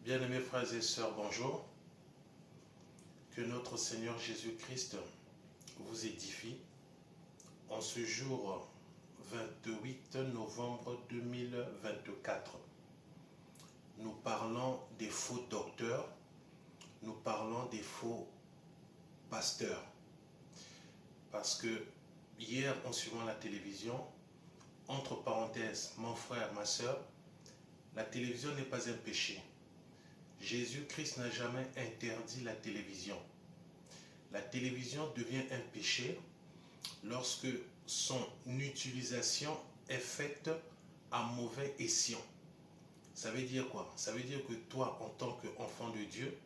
Bien-aimés frères et sœurs, bonjour. Que notre Seigneur Jésus-Christ vous édifie en ce jour 28 novembre 2024. Nous parlons des faux docteurs, nous parlons des faux pasteurs. Parce que hier, en suivant la télévision, entre parenthèses, mon frère, ma sœur, la télévision n'est pas un péché. Jésus-Christ n'a jamais interdit la télévision. La télévision devient un péché lorsque son utilisation est faite à mauvais escient. Ça veut dire quoi? Ça veut dire que toi, en tant qu'enfant de Dieu,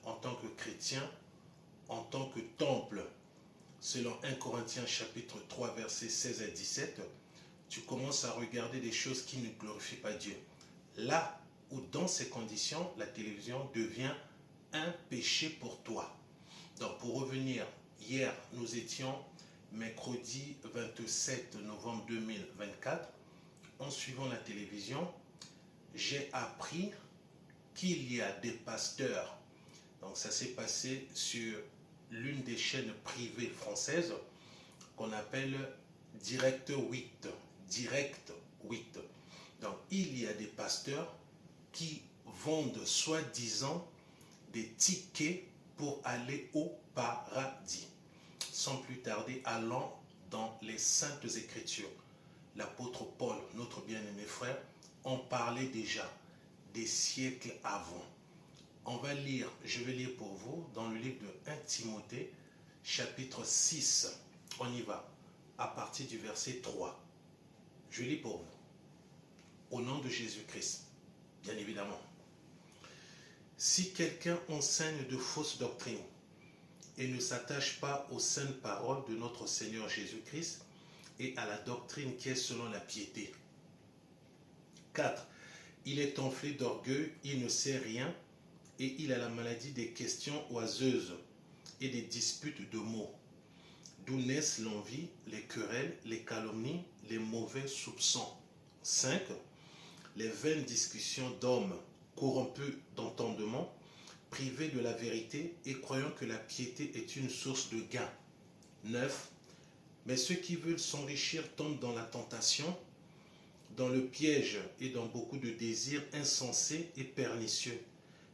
en tant que chrétien, en tant que temple, selon 1 Corinthiens chapitre 3, versets 16 à 17, tu commences à regarder des choses qui ne glorifient pas Dieu. Là où dans ces conditions, la télévision devient un péché pour toi. Donc pour revenir, hier nous étions mercredi 27 novembre 2024. En suivant la télévision, j'ai appris qu'il y a des pasteurs. Donc ça s'est passé sur l'une des chaînes privées françaises qu'on appelle Direct 8. Direct 8. Donc il y a des pasteurs qui vendent soi-disant des tickets pour aller au paradis. Sans plus tarder, allons dans les Saintes Écritures. L'apôtre Paul, notre bien-aimé frère, en parlait déjà des siècles avant. On va lire, je vais lire pour vous dans le livre de 1 Timothée, chapitre 6. On y va, à partir du verset 3. Je lis pour vous. Au nom de Jésus-Christ, bien évidemment. Si quelqu'un enseigne de fausses doctrines et ne s'attache pas aux saintes paroles de notre Seigneur Jésus-Christ et à la doctrine qui est selon la piété. 4. Il est enflé d'orgueil, il ne sait rien et il a la maladie des questions oiseuses et des disputes de mots, d'où naissent l'envie, les querelles, les calomnies, les mauvais soupçons. 5. Les vaines discussions d'hommes corrompus d'entendement, privés de la vérité et croyant que la piété est une source de gain. 9. Mais ceux qui veulent s'enrichir tombent dans la tentation, dans le piège et dans beaucoup de désirs insensés et pernicieux,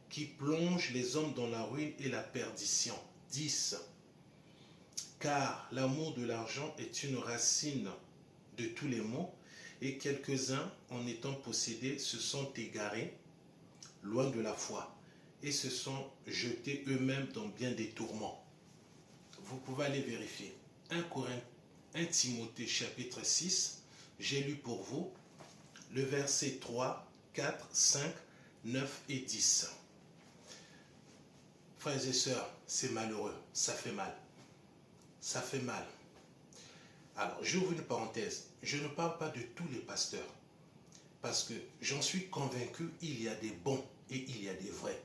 qui plongent les hommes dans la ruine et la perdition. 10. Car l'amour de l'argent est une racine de tous les maux, et quelques-uns, en étant possédés, se sont égarés, loin de la foi, et se sont jetés eux-mêmes dans bien des tourments. Vous pouvez aller vérifier. 1 Timothée chapitre 6, j'ai lu pour vous le verset 3, 4, 5, 9 et 10. Frères et sœurs, c'est malheureux, ça fait mal. Ça fait mal. Alors, j'ouvre une parenthèse. Je ne parle pas de tous les pasteurs, parce que j'en suis convaincu, il y a des bons et il y a des vrais.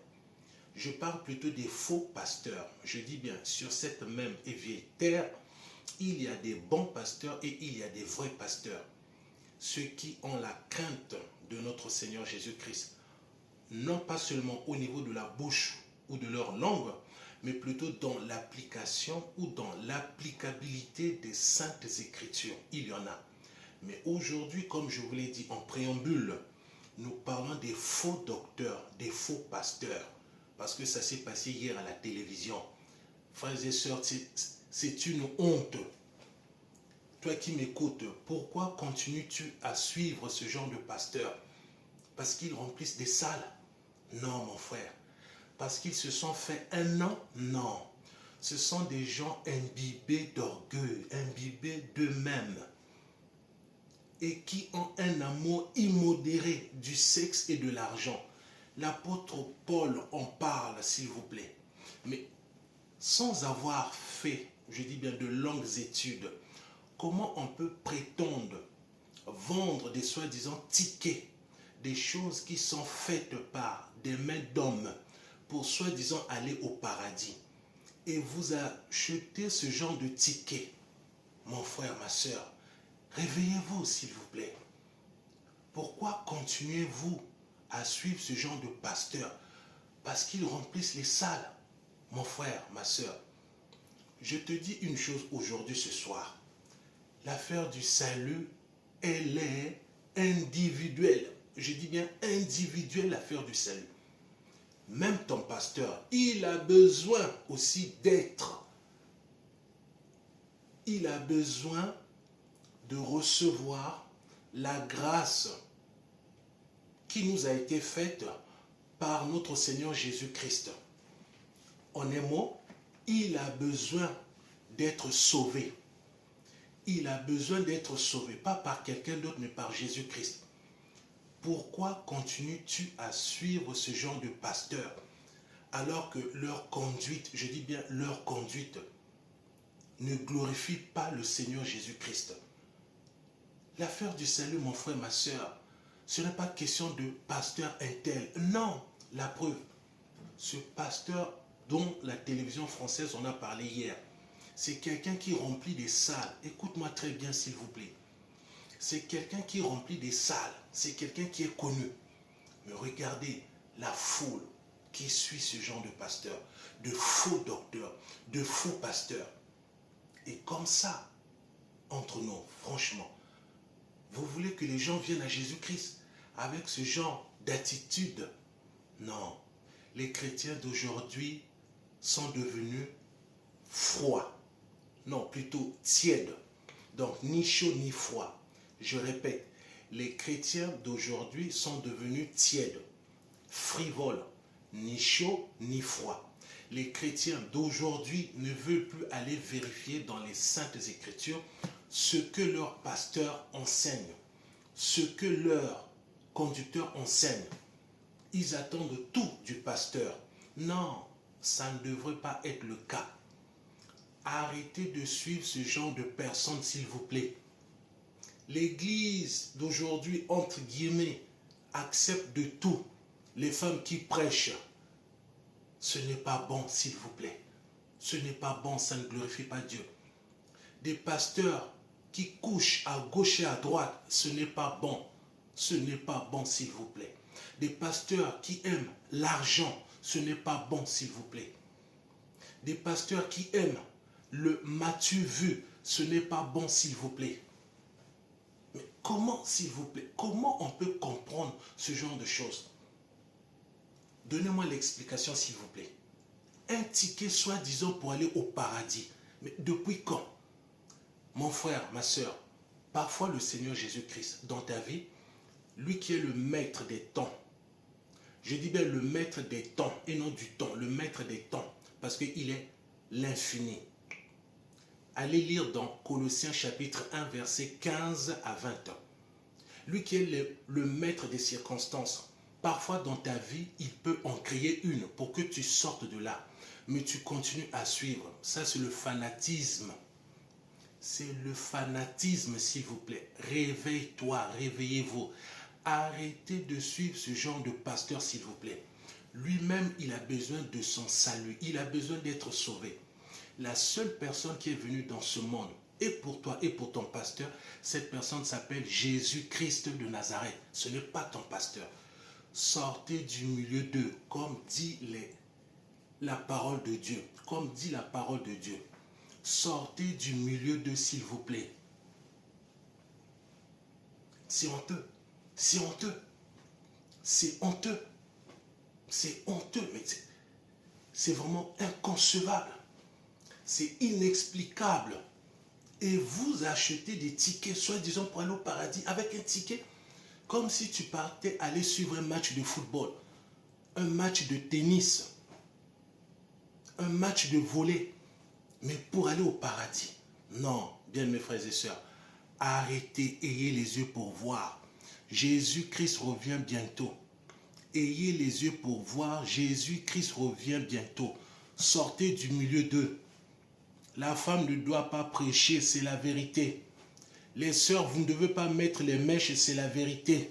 Je parle plutôt des faux pasteurs. Je dis bien, sur cette même et vieille terre, il y a des bons pasteurs et il y a des vrais pasteurs. Ceux qui ont la crainte de notre Seigneur Jésus-Christ, non pas seulement au niveau de la bouche ou de leur langue, mais plutôt dans l'application ou dans l'applicabilité des Saintes Écritures. Il y en a. Mais aujourd'hui, comme je vous l'ai dit en préambule, nous parlons des faux docteurs, des faux pasteurs, parce que ça s'est passé hier à la télévision. Frères et sœurs, c'est une honte. Toi qui m'écoutes, pourquoi continues-tu à suivre ce genre de pasteurs? Parce qu'ils remplissent des salles? Non, mon frère. Parce qu'ils se sont fait un nom? Non. Ce sont des gens imbibés d'orgueil, imbibés d'eux-mêmes, et qui ont un amour immodéré du sexe et de l'argent. L'apôtre Paul en parle, s'il vous plaît. Mais sans avoir fait, je dis bien de longues études, comment on peut prétendre vendre des soi-disant tickets, des choses qui sont faites par des mains d'hommes pour soi-disant aller au paradis, et vous achetez ce genre de tickets? Mon frère, ma soeur, réveillez-vous s'il vous plaît. Pourquoi continuez-vous à suivre ce genre de pasteur? parce qu'ils remplissent les salles. Mon frère, ma soeur, je te dis une chose aujourd'hui, ce soir. L'affaire du salut, elle est individuelle. Je dis bien individuelle, l'affaire du salut. Même ton pasteur, il a besoin aussi d'être. Il a besoin de recevoir la grâce qui nous a été faite par notre Seigneur Jésus-Christ. En un mot, il a besoin d'être sauvé. Il a besoin d'être sauvé, pas par quelqu'un d'autre, mais par Jésus-Christ. Pourquoi continues-tu à suivre ce genre de pasteur alors que leur conduite, je dis bien leur conduite, ne glorifie pas le Seigneur Jésus-Christ? L'affaire du salut, mon frère, ma soeur, ce n'est pas question de pasteur intel. Non, la preuve. Ce pasteur dont la télévision française en a parlé hier, c'est quelqu'un qui remplit des salles. Écoute-moi très bien, s'il vous plaît. C'est quelqu'un qui remplit des salles. C'est quelqu'un qui est connu. Mais regardez la foule qui suit ce genre de pasteur, de faux docteurs, de faux pasteurs. Et comme ça, entre nous, franchement, vous voulez que les gens viennent à Jésus-Christ avec ce genre d'attitude? Non. Les chrétiens d'aujourd'hui sont devenus froids. Non, plutôt tièdes. Donc, ni chaud ni froid. Je répète, les chrétiens d'aujourd'hui sont devenus tièdes, frivoles, ni chaud ni froid. Les chrétiens d'aujourd'hui ne veulent plus aller vérifier dans les Saintes Écritures ce que leur pasteur enseigne, ce que leur conducteur enseigne. Ils attendent tout du pasteur. Non, ça ne devrait pas être le cas. Arrêtez de suivre ce genre de personnes, s'il vous plaît. L'église d'aujourd'hui, entre guillemets, accepte de tout. Les femmes qui prêchent, ce n'est pas bon, s'il vous plaît. Ce n'est pas bon, ça ne glorifie pas Dieu. Des pasteurs qui couchent à gauche et à droite, ce n'est pas bon. Ce n'est pas bon, s'il vous plaît. Des pasteurs qui aiment l'argent, ce n'est pas bon, s'il vous plaît. Des pasteurs qui aiment le m'as-tu vu, ce n'est pas bon, s'il vous plaît. Mais comment, s'il vous plaît, comment on peut comprendre ce genre de choses? Donnez-moi l'explication, s'il vous plaît. Un ticket, soi-disant, pour aller au paradis. Mais depuis quand? Mon frère, ma soeur, parfois le Seigneur Jésus-Christ, dans ta vie, lui qui est le maître des temps, je dis bien le maître des temps et non du temps, le maître des temps, parce qu'il est l'infini. Allez lire dans Colossiens chapitre 1, versets 15 à 20. Lui qui est le maître des circonstances, parfois dans ta vie, il peut en créer une pour que tu sortes de là. Mais tu continues à suivre. Ça, c'est le fanatisme. C'est le fanatisme, s'il vous plaît. Réveille-toi, réveillez-vous. Arrêtez de suivre ce genre de pasteur, s'il vous plaît. Lui-même, il a besoin de son salut. Il a besoin d'être sauvé. La seule personne qui est venue dans ce monde, et pour toi et pour ton pasteur, cette personne s'appelle Jésus-Christ de Nazareth. Ce n'est pas ton pasteur. Sortez du milieu d'eux, comme dit la parole de Dieu. Comme dit la parole de Dieu. Sortez du milieu d'eux, s'il vous plaît. C'est honteux. C'est honteux. C'est honteux. C'est honteux, mais c'est vraiment inconcevable. C'est inexplicable. Et vous achetez des tickets, soi-disant pour aller au paradis, avec un ticket, comme si tu partais aller suivre un match de football, un match de tennis, un match de volley, mais pour aller au paradis. Non, bien mes frères et sœurs, arrêtez, ayez les yeux pour voir. Jésus-Christ revient bientôt. Ayez les yeux pour voir, Jésus-Christ revient bientôt. Sortez du milieu d'eux. La femme ne doit pas prêcher, c'est la vérité. Les sœurs, vous ne devez pas mettre les mèches, c'est la vérité.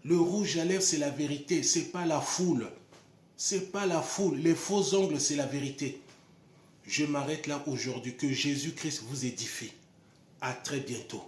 Le rouge à lèvres, c'est la vérité, c'est pas la foule. C'est pas la foule. Les faux ongles, c'est la vérité. Je m'arrête là aujourd'hui. Que Jésus-Christ vous édifie. À très bientôt.